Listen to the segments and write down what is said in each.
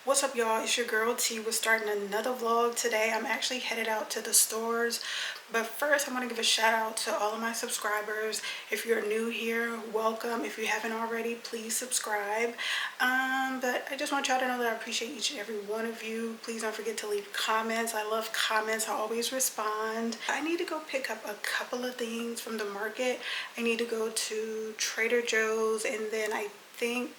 What's up, y'all? It's your girl T. We're starting another vlog today. I'm actually headed out to the stores, but first I want to give a shout out to all of my subscribers. If you're new here, welcome. If you haven't already, please subscribe. But I just want y'all to know that I appreciate each and every one of you. Please don't forget to leave comments. I love comments. I always respond. I need to go pick up a couple of things from the market. I need to go to Trader Joe's, and then I think,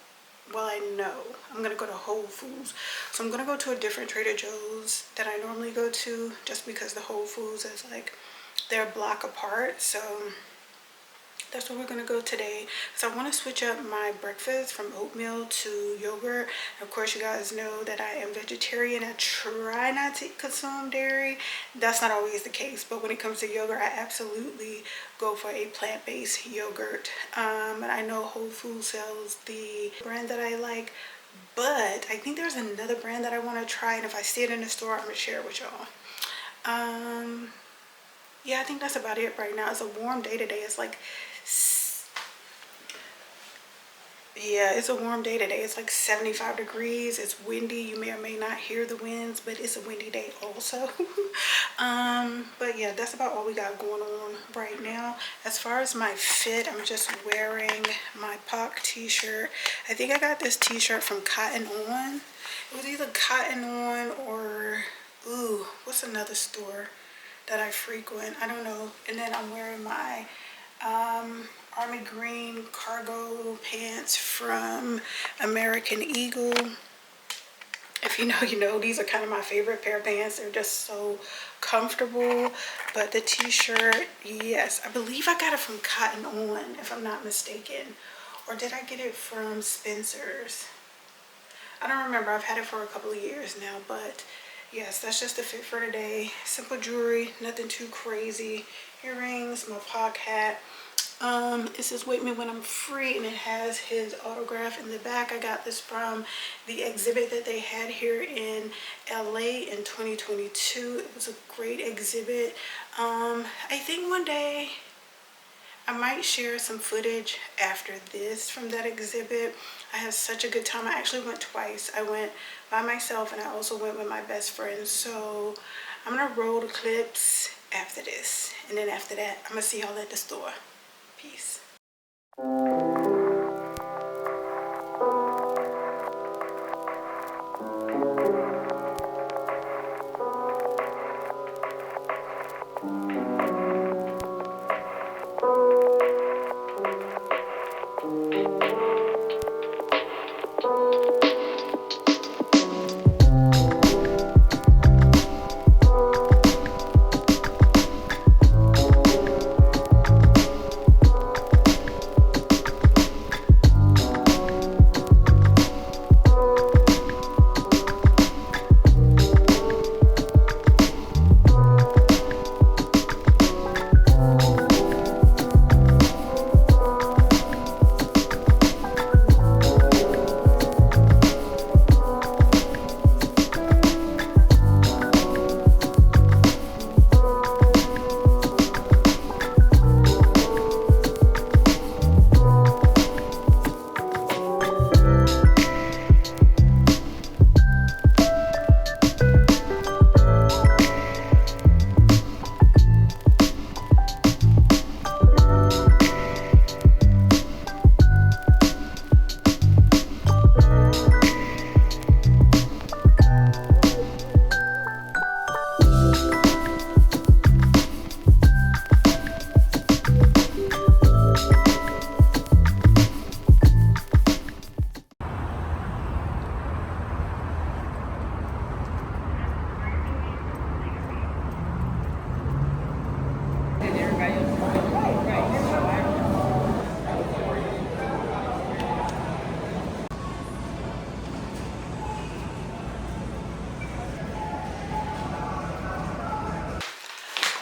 well, I know I'm gonna go to Whole Foods. So I'm gonna go to a different Trader Joe's that I normally go to, just because the Whole Foods is like, they're a block apart. So that's where we're gonna go today. So I want to switch up my breakfast from oatmeal to yogurt. Of course, you guys know that I am vegetarian. I try not to consume dairy. That's not always the case, but when it comes to yogurt, I absolutely go for a plant-based yogurt. And I know Whole Foods sells the brand that I like, but I think there's another brand that I want to try, and if I see it in the store, I'm gonna share it with y'all. Yeah, I think that's about it right now. It's a warm day today. It's like, yeah, it's a warm day today. It's like 75 degrees. It's windy. You may or may not hear the winds, but it's a windy day also. But yeah, that's about all we got going on right now. As far as my fit, I'm just wearing my POC t-shirt. I think I got this t-shirt from Cotton On. It was either Cotton On or, ooh, what's another store that I frequent? I don't know. And then I'm wearing my army green cargo pants from American Eagle. If you know, you know. These are kind of my favorite pair of pants. They're just so comfortable. But the t-shirt, yes, I believe I got it from Cotton On, if I'm not mistaken. Or did I get it from Spencer's? I don't remember. I've had it for a couple of years now, but yes, that's just the fit for today. Simple jewelry, nothing too crazy. Earrings, my POC hat. It says "Wake Me When I'm Free," and it has his autograph in the back. I got this from the exhibit that they had here in LA in 2022. It was a great exhibit. I think one day I might share some footage after this from that exhibit. I had such a good time. I actually went twice. I went by myself, and I also went with my best friend. So I'm gonna roll the clips after this, and then after that I'm gonna see y'all at the store. Peace.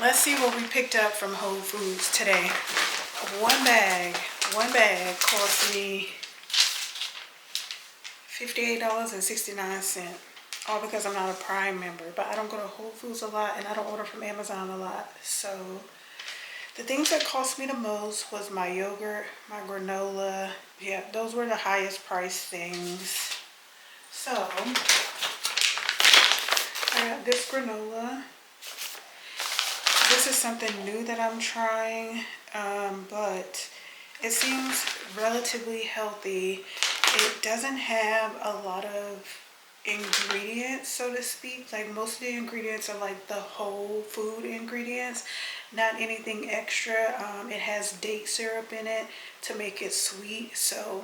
Let's see what we picked up from Whole Foods today. One bag cost me $58.69. All because I'm not a Prime member. But I don't go to Whole Foods a lot, and I don't order from Amazon a lot. So the things that cost me the most was my yogurt, my granola. Yeah, those were the highest price things. So I got this granola. This is something new that I'm trying, but it seems relatively healthy. It doesn't have a lot of ingredients, so to speak. Like most of the ingredients are like the whole food ingredients, not anything extra. It has date syrup in it to make it sweet, so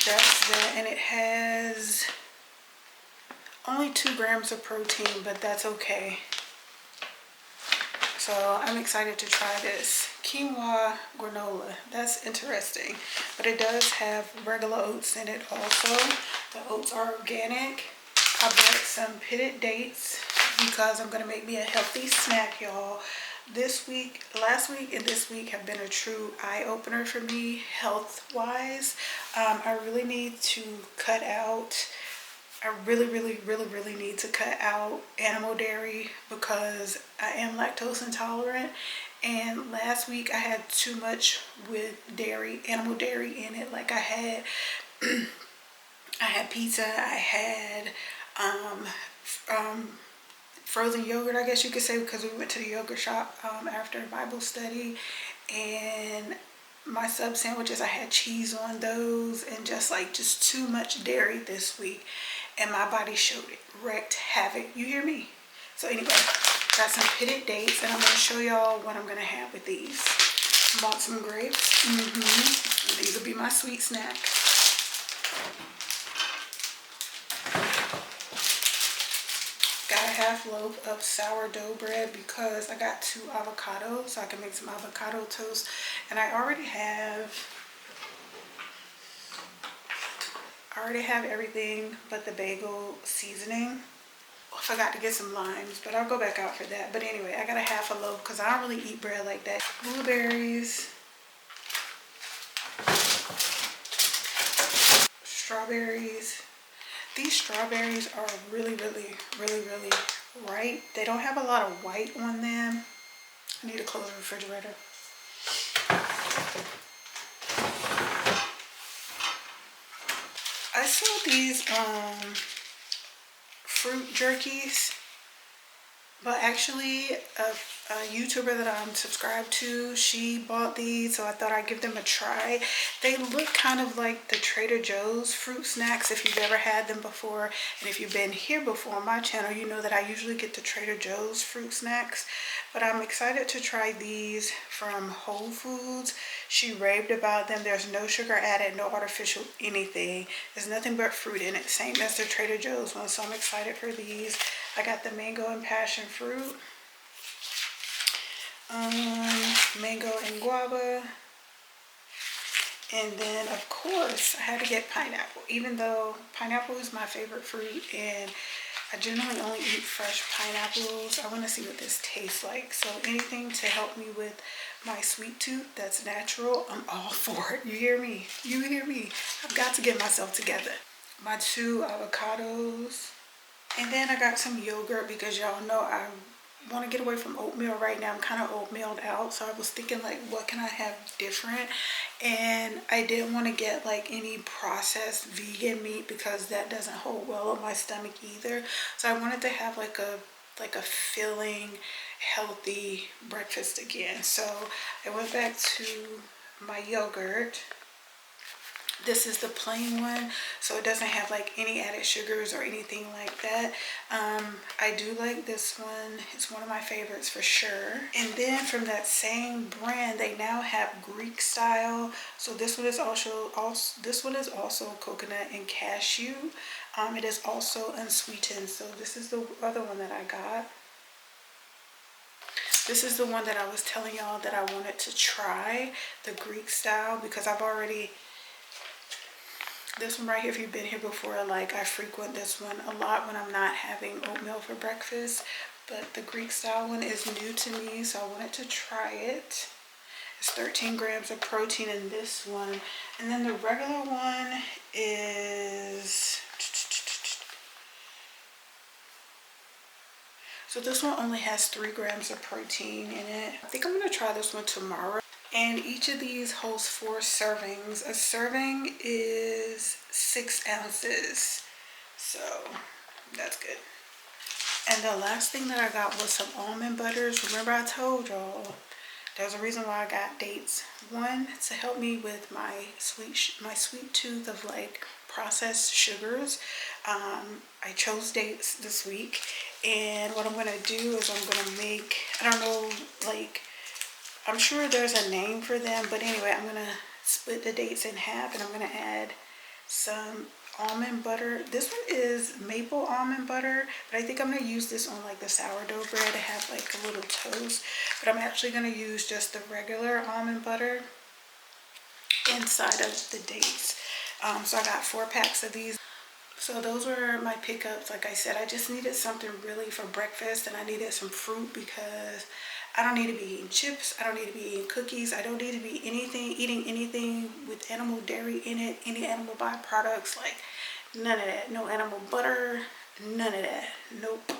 that's that. And it has only 2 grams of protein, but that's okay. So I'm excited to try this quinoa granola. That's interesting, but it does have regular oats in it also. The oats are organic. I bought some pitted dates because I'm gonna make me a healthy snack, y'all. This week, last week and this week have been a true eye-opener for me health-wise. I really need to cut out I really need to cut out animal dairy because I am lactose intolerant, and last week I had too much with dairy, animal dairy in it. Like I had pizza, I had frozen yogurt, I guess you could say, because we went to the yogurt shop after Bible study, and my sub sandwiches, I had cheese on those, and just too much dairy this week, and my body showed it, wreaked havoc. You hear me? So anyway, got some pitted dates, and I'm going to show y'all what I'm going to have with these. Bought some grapes. These will be my sweet snack. Got a half loaf of sourdough bread because I got 2 avocados, so I can make some avocado toast. And I already have everything but the bagel seasoning. I forgot to get some limes, but I'll go back out for that. But anyway, I got a half a loaf because I don't really eat bread like that. Blueberries, strawberries. These strawberries are really ripe. They don't have a lot of white on them. I need to close the refrigerator. I saw these fruit jerkies, but actually a YouTuber that I'm subscribed to, she bought these, so I thought I'd give them a try. They look kind of like the Trader Joe's fruit snacks, if you've ever had them before. And if you've been here before on my channel, you know that I usually get the Trader Joe's fruit snacks. But I'm excited to try these from Whole Foods. She raved about them. There's no sugar added, no artificial anything. There's nothing but fruit in it, same as the Trader Joe's one. So I'm excited for these. I got the mango and passion fruit, mango and guava, and then of course I had to get pineapple, even though pineapple is my favorite fruit and I generally only eat fresh pineapples. I want to see what this tastes like, so anything to help me with my sweet tooth that's natural, I'm all for it. You hear me? You hear me? I've got to get myself together. My 2 avocados. And then I got some yogurt because y'all know I want to get away from oatmeal right now. I'm kind of oatmealed out, so I was thinking like, what can I have different? And I didn't want to get like any processed vegan meat because that doesn't hold well on my stomach either. So I wanted to have like a filling, healthy breakfast again. So I went back to my yogurt. This is the plain one, so it doesn't have like any added sugars or anything like that. I do like this one. It's one of my favorites for sure. And then from that same brand, they now have Greek style. So this one is also coconut and cashew. It is also unsweetened. So this is the other one that I got. This is the one that I was telling y'all that I wanted to try, the Greek style, because I've already... This one right here, if you've been here before, like I frequent this one a lot when I'm not having oatmeal for breakfast. But the Greek style one is new to me, so I wanted to try it. It's 13 grams of protein in this one. And then the regular one is... So this one only has 3 grams of protein in it. I think I'm going to try this one tomorrow. And each of these holds 4 servings. A serving is 6 ounces. So that's good. And the last thing that I got was some almond butters. Remember I told y'all there's a reason why I got dates. One, to help me with my sweet tooth of like processed sugars. I chose dates this week, and what I'm gonna do is I'm gonna make, I don't know, like, I'm sure there's a name for them, but anyway, I'm gonna split the dates in half, and I'm gonna add some almond butter. This one is maple almond butter, but I think I'm going to use this on like the sourdough bread to have like a little toast. But I'm actually going to use just the regular almond butter inside of the dates. So I got 4 packs of these. So those were my pickups. Like I said, I just needed something really for breakfast, and I needed some fruit because I don't need to be eating chips. I don't need to be eating cookies. I don't need to be eating anything with animal dairy in it, any animal byproducts, like none of that. No animal butter, none of that. Nope.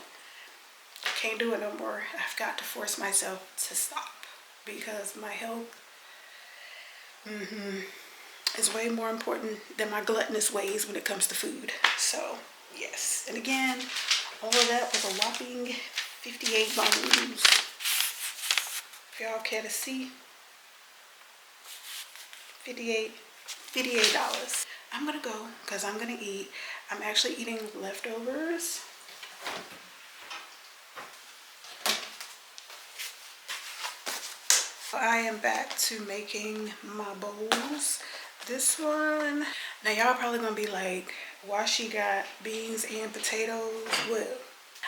Can't do it no more. I've got to force myself to stop because my health is way more important than my gluttonous ways when it comes to food. So, yes. And again, all of that was a whopping 58 bones. If y'all care to see, $58. I'm gonna go because I'm gonna eat. I'm actually eating leftovers. I am back to making my bowls. This one, now y'all probably gonna be like, why she got beans and potatoes? Well,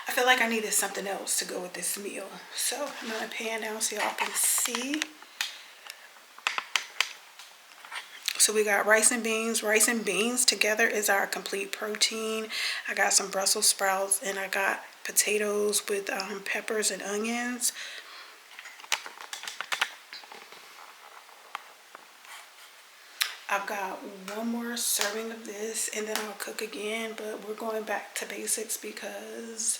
I feel like I needed something else to go with this meal. So I'm gonna pan down so y'all can see. So we got rice and beans. Rice and beans together is our complete protein. I got some Brussels sprouts, and I got potatoes with peppers and onions. I've got one more serving of this, and then I'll cook again, but we're going back to basics because,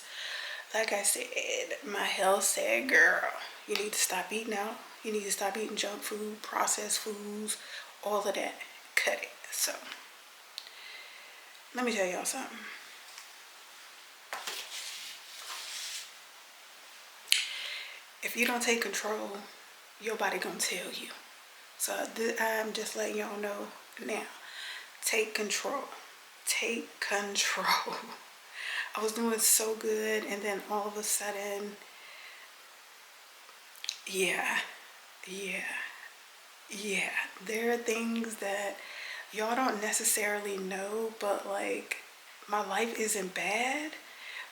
like I said, my health said, girl, you need to stop eating out. You need to stop eating junk food, processed foods, all of that. Cut it. So, let me tell y'all something. If you don't take control, your body gonna tell you. So I'm just letting y'all know now. Take control. Take control. I was doing so good, and then all of a sudden, yeah. There are things that y'all don't necessarily know, but like, my life isn't bad,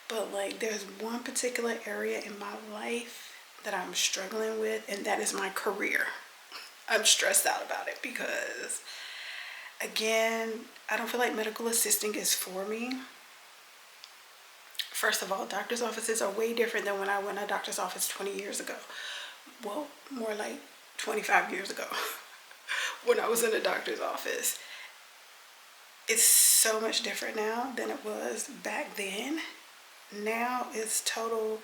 but like, there's one particular area in my life that I'm struggling with, and that is my career. I'm stressed out about it because, again, I don't feel like medical assisting is for me. First of all, doctor's offices are way different than when I went to a doctor's office 20 years ago. Well, more like 25 years ago when I was in a doctor's office. It's so much different now than it was back then. Now it's total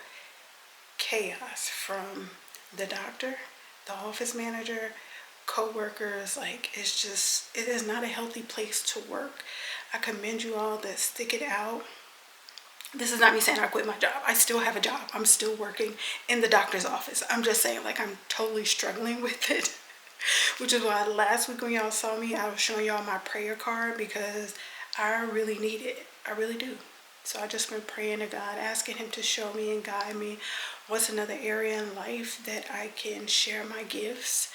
chaos from the doctor, the office manager, co-workers. Like, it's just, it is not a healthy place to work. I commend you all that stick it out. This is not me saying I quit my job. I still have a job. I'm still working in the doctor's office. I'm just saying, like, I'm totally struggling with it. Which is why last week when y'all saw me, I was showing y'all my prayer card because I really need it. I really do. So I just been praying to God, asking him to show me and guide me what's another area in life that I can share my gifts.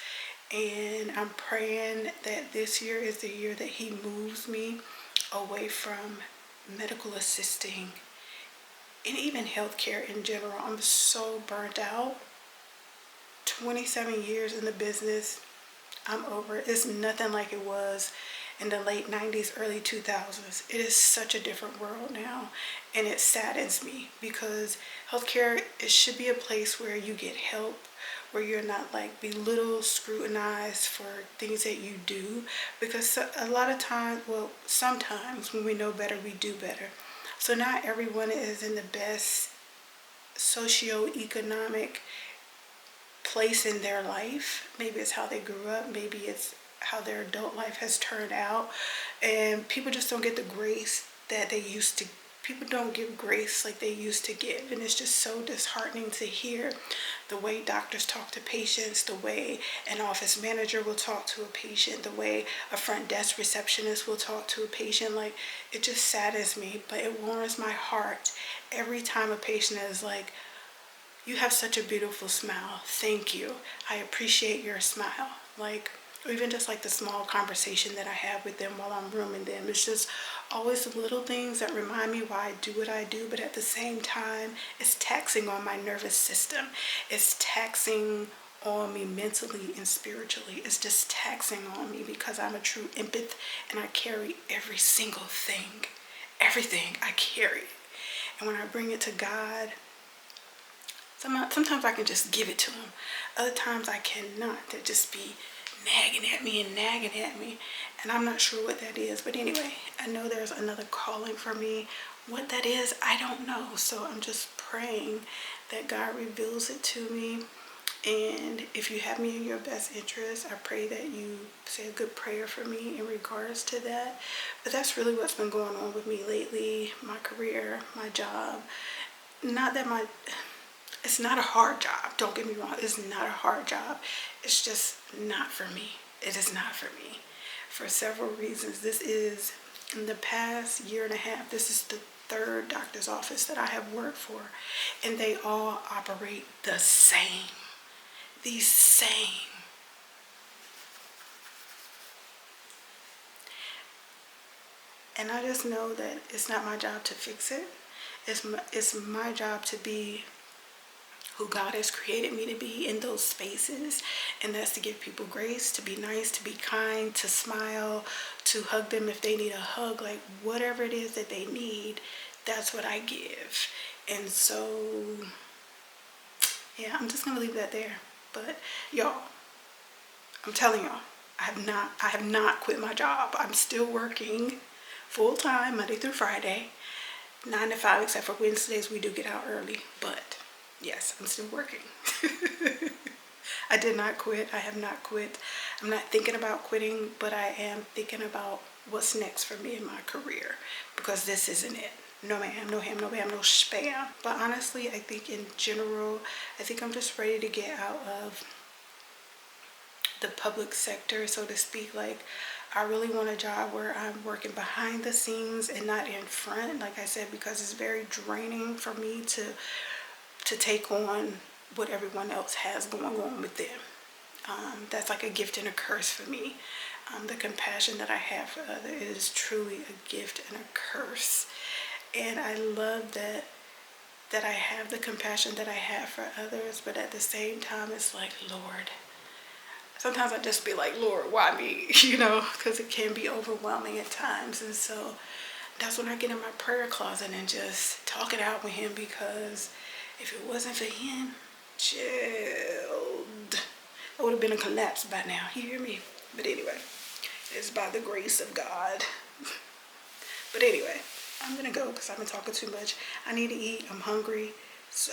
And I'm praying that this year is the year that he moves me away from medical assisting and even healthcare in general. I'm so burnt out. 27 years in the business. I'm over it. It's nothing like it was in the late 90s, early 2000s. It is such a different world now, and it saddens me because healthcare, it should be a place where you get help, where you're not like belittled, scrutinized for things that you do, because a lot of times, well, sometimes when we know better, we do better. So not everyone is in the best socioeconomic place in their life. Maybe it's how they grew up. Maybe it's how their adult life has turned out. And people just don't get the grace that they used to. People don't give grace like they used to give. And it's just so disheartening to hear the way doctors talk to patients, the way an office manager will talk to a patient, the way a front desk receptionist will talk to a patient. Like, it just saddens me, but it warms my heart every time a patient is like, you have such a beautiful smile. Thank you. I appreciate your smile. Like, or even just like the small conversation that I have with them while I'm rooming them. It's just always the little things that remind me why I do what I do, but at the same time, it's taxing on my nervous system. It's taxing on me mentally and spiritually. It's just taxing on me because I'm a true empath and I carry every single thing. Everything I carry. And when I bring it to God, sometimes I can just give it to him. Other times I cannot. They'll just be nagging at me and nagging at me. And I'm not sure what that is. But anyway, I know there's another calling for me. What that is, I don't know. So I'm just praying that God reveals it to me. And if you have me in your best interest, I pray that you say a good prayer for me in regards to that. But that's really what's been going on with me lately. My career, my job. Not that it's not a hard job. Don't get me wrong. It's not a hard job. It's just not for me. It is not for me. For several reasons. This is, in the past year and a half, this is the third doctor's office that I have worked for. And they all operate the same. The same. And I just know that it's not my job to fix it. It's my job to be who God has created me to be in those spaces, and that's to give people grace, to be nice, to be kind, to smile, to hug them if they need a hug, like whatever it is that they need, that's what I give. And so, yeah, I'm just gonna leave that there. But y'all, I'm telling y'all, I have not quit my job. I'm still working full time, Monday through Friday, 9 to 5, except for Wednesdays we do get out early, but yes, I'm still working. I did not quit. I have not quit. I'm not thinking about quitting, but I am thinking about what's next for me in my career, because this isn't it. No ma'am, no ham, no bam, no spam. But honestly, I think in general, I think I'm just ready to get out of the public sector, so to speak. Like, I really want a job where I'm working behind the scenes and not in front, like I said, because it's very draining for me to take on what everyone else has going on with them. That's like a gift and a curse for me. The compassion that I have for others is truly a gift and a curse. And I love that I have the compassion that I have for others, but at the same time, it's like, Lord, sometimes I just be like, Lord, why me? You know, because it can be overwhelming at times. And so that's when I get in my prayer closet and just talk it out with him, because if it wasn't for him, child, I would have been a collapse by now. You hear me? But anyway, it's by the grace of God. But anyway, I'm gonna go because I've been talking too much. I need to eat. I'm hungry. So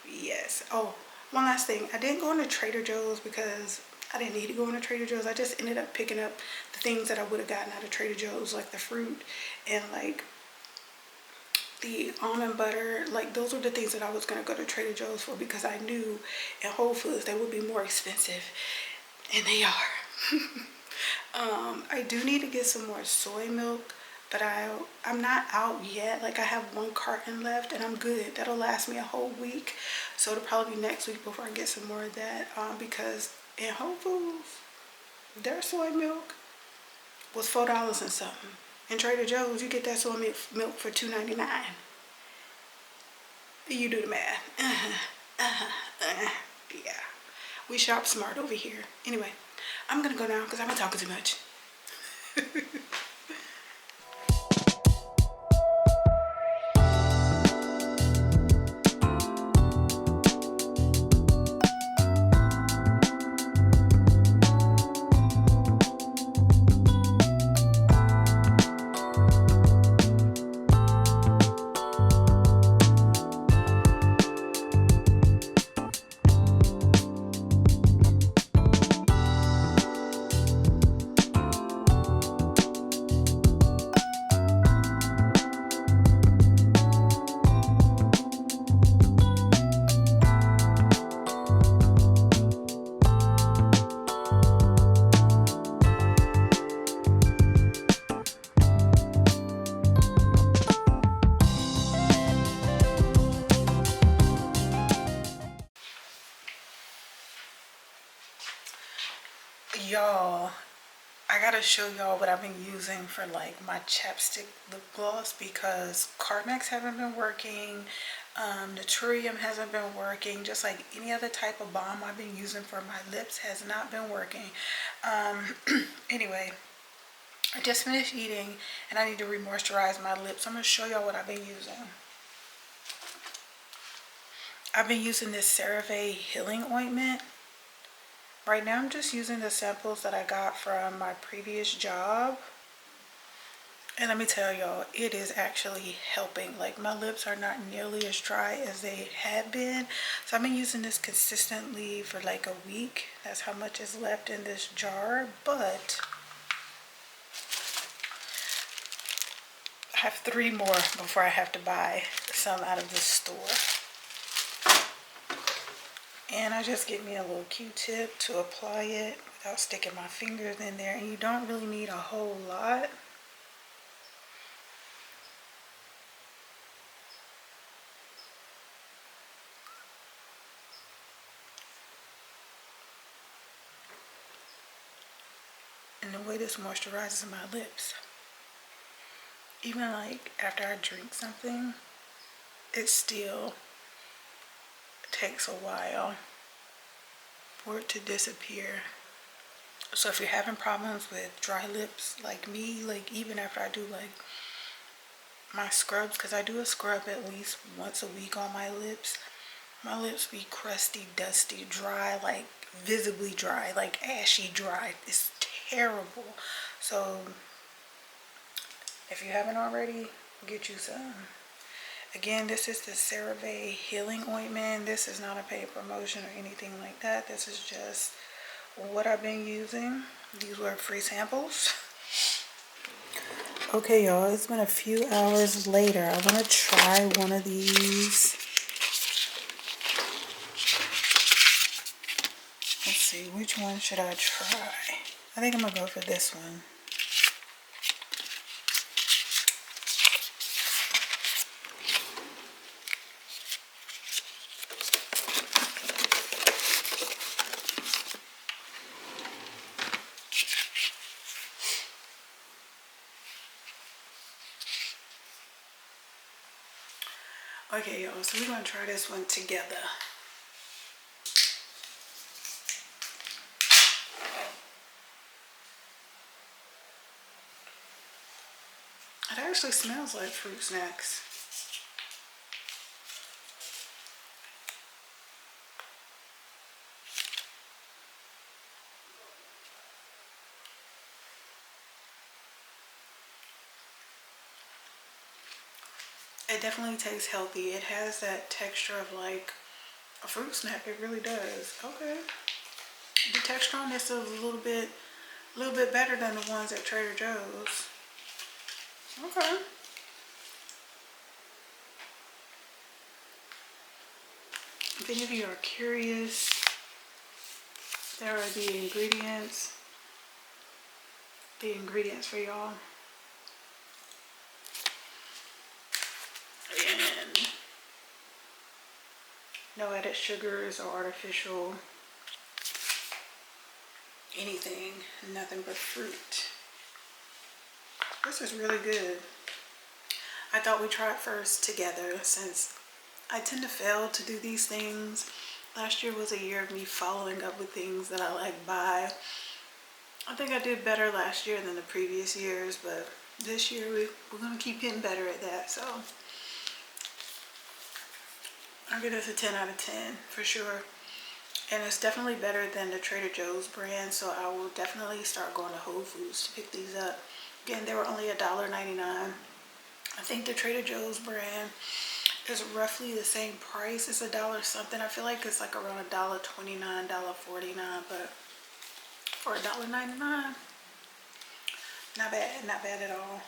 yes. Oh, one last thing. I didn't go into Trader Joe's because I didn't need to go into Trader Joe's. I just ended up picking up the things that I would have gotten out of Trader Joe's, like the fruit and like the almond butter. Like, those were the things that I was going to go to Trader Joe's for, because I knew in Whole Foods they would be more expensive, and they are. I do need to get some more soy milk, but I'm not out yet. Like, I have 1 carton left and I'm good. That'll last me a whole week. So it'll probably be next week before I get some more of that, because in Whole Foods, their soy milk was $4 and something. In Trader Joe's, you get that soy milk for $2.99. You do the math. Yeah. We shop smart over here. Anyway, I'm going to go now because I've been talking too much. Y'all, I gotta show y'all what I've been using for like my chapstick lip gloss, because Carmex haven't been working, Naturium hasn't been working, just like any other type of balm I've been using for my lips has not been working. Anyway, I just finished eating and I need to re-moisturize my lips. I'm gonna show y'all what I've been using. I've been using this CeraVe healing ointment. Right now I'm just using the samples that I got from my previous job. And let me tell y'all, it is actually helping. Like, my lips are not nearly as dry as they had been. So I've been using this consistently for like a week. That's how much is left in this jar. But I have 3 more before I have to buy some out of the store. And I just get me a little Q-tip to apply it without sticking my fingers in there. And you don't really need a whole lot. And the way this moisturizes my lips, even like after I drink something, it still takes a while for it to disappear. So if you're having problems with dry lips like me, like even after I do like my scrubs, because I do a scrub at least once a week on my lips be crusty, dusty, dry, like visibly dry, like ashy dry. It's terrible. So if you haven't already, get you some. Again, this is the CeraVe healing ointment. This is not a paid promotion or anything like that. This is just what I've been using. These were free samples. Okay, y'all, it's been a few hours later. I want to try one of these. Let's see, which one should I try? I think I'm gonna go for this one. Okay, y'all, so we're gonna try this one together. It actually smells like fruit snacks. It definitely tastes healthy. It has that texture of like a fruit snack. It really does. Okay. The texture on this is a little bit better than the ones at Trader Joe's. Okay. If any of you are curious, there are the ingredients for y'all. And no added sugars or artificial anything, nothing but fruit. This is really good. I thought we'd try it first together, since I tend to fail to do these things. Last year was a year of me following up with things that I like buy. I think I did better last year than the previous years, but this year we're gonna keep getting better at that. So I'll give this a 10 out of 10 for sure. And it's definitely better than the Trader Joe's brand, so I will definitely start going to Whole Foods to pick these up. Again, they were only $1.99. I think the Trader Joe's brand is roughly the same price. It's $1 something. I feel like it's like around $1.29, $1.49, but for $1.99, not bad at all.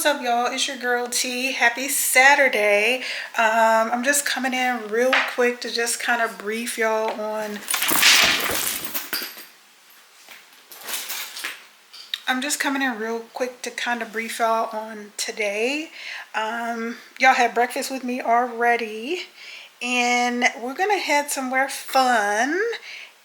what's up, y'all? It's your girl T. Happy Saturday. I'm just coming in real quick to just kind of brief y'all on today. Y'all had breakfast with me already, and we're gonna head somewhere fun.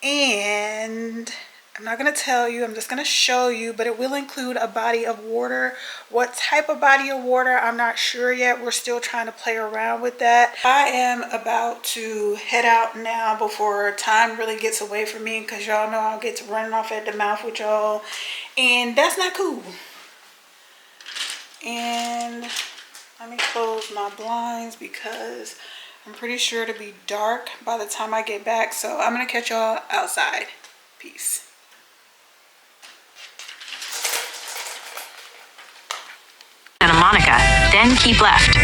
And I'm not going to tell you, I'm just going to show you, but it will include a body of water. What type of body of water, I'm not sure yet. We're still trying to play around with that. I am about to head out now before time really gets away from me, because y'all know I'll get to running off at the mouth with y'all, and that's not cool. And let me close my blinds because I'm pretty sure it'll be dark by the time I get back. So I'm going to catch y'all outside. Peace. Santa Monica, then keep left.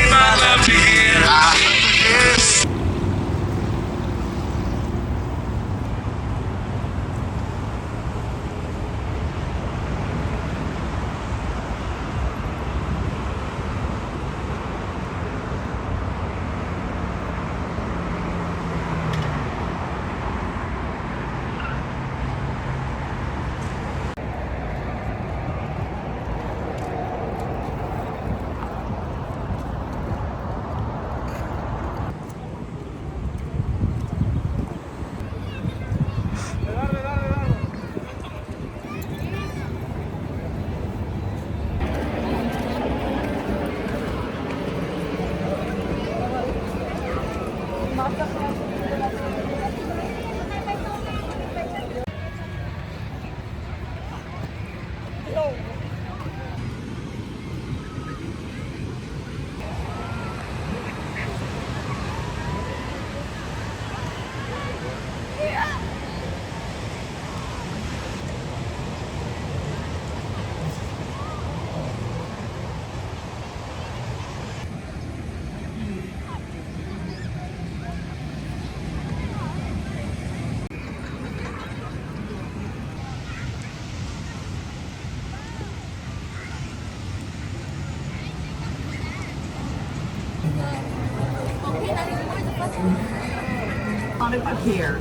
Up here.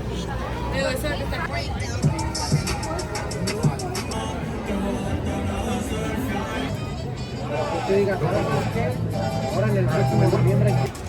Ahora en el próximo noviembre.